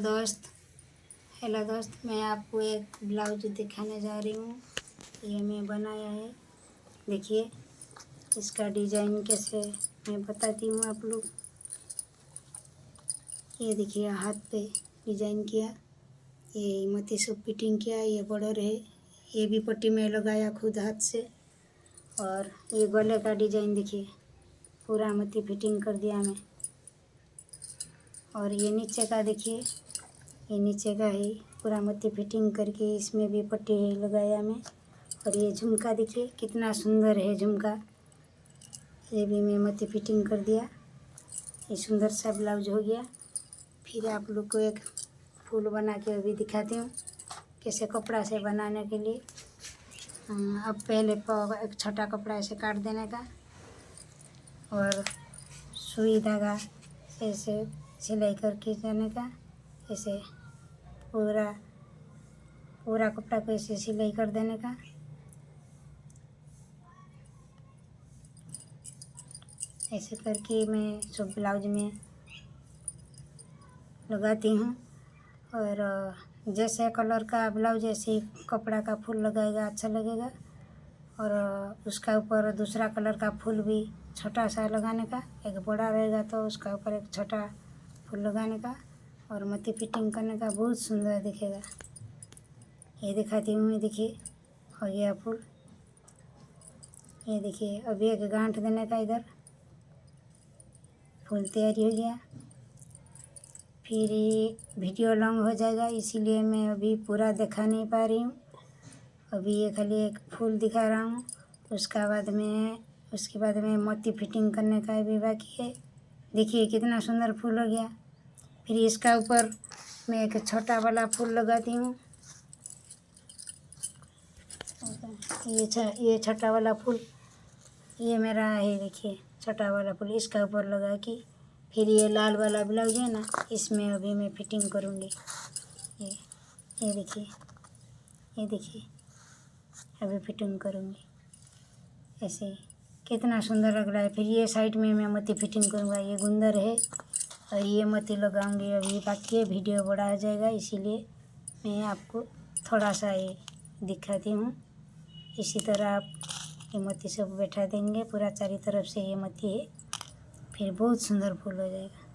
दोस्त हेलो दोस्त, मैं आपको एक ब्लाउज दिखाने जा रही हूँ। ये मैं बनाया है। देखिए इसका डिज़ाइन कैसे मैं बताती हूँ आप लोग। ये देखिए हाथ पे डिज़ाइन किया, ये मोती सब फिटिंग किया, ये बॉर्डर है, ये भी पट्टी में लगाया खुद हाथ से। और ये गले का डिज़ाइन देखिए, पूरा मोती फिटिंग कर दिया मैं। और ये नीचे का देखिए, ये नीचे का है, पूरा मोती फिटिंग करके इसमें भी पट्टी लगाया मैं। और ये झुमका देखिए कितना सुंदर है झुमका, ये भी मैं मोती फिटिंग कर दिया। ये सुंदर सा ब्लाउज हो गया। फिर आप लोग को एक फूल बना के अभी दिखाती हूँ कैसे कपड़ा से बनाने के लिए। अब पहले एक छोटा कपड़ा ऐसे काट देने का और सुई धागा से ऐसे सिलाई करके जाने का। ऐसे पूरा पूरा कपड़ा को ऐसे सिलाई कर देने का। ऐसे करके मैं सब ब्लाउज में लगाती हूँ। और जैसे कलर का ब्लाउज ऐसे ही कपड़ा का फूल लगाएगा अच्छा लगेगा। और उसका ऊपर दूसरा कलर का फूल भी छोटा सा लगाने का, एक बड़ा रहेगा तो उसका ऊपर एक छोटा फूल लगाने का और मोती फिटिंग करने का, बहुत सुंदर दिखेगा। ये दिखाती हूँ मैं, देखिए हो गया फूल। ये देखिए अभी एक गांठ देने का, इधर फूल तैयारी हो गया। फिर ये वीडियो लॉन्ग हो जाएगा, इसीलिए मैं अभी पूरा दिखा नहीं पा रही हूँ। अभी ये खाली एक फूल दिखा रहा हूँ। उसके बाद में मोती फिटिंग करने का भी बाकी है। देखिए कितना सुंदर फूल हो गया। फिर इसका ऊपर मैं एक छोटा वाला फूल लगाती हूँ। ये छोटा वाला फूल ये मेरा है, देखिए छोटा वाला फूल इसका ऊपर लगा के फिर ये लाल वाला ब्लाउज है ना, इसमें अभी मैं फिटिंग करूँगी। ये देखिए, ये देखिए अभी फिटिंग करूँगी। ऐसे कितना सुंदर लग रहा है। फिर ये साइड में मैं मोती फिटिंग करूँगा, ये गुंदर है और ये मोती लगाऊंगी। अभी बाकी है, वीडियो बड़ा हो जाएगा, इसीलिए मैं आपको थोड़ा सा ये दिखाती हूँ। इसी तरह आप ये मोती सब बैठा देंगे पूरा चारों तरफ से, ये मोती है, फिर बहुत सुंदर फूल हो जाएगा।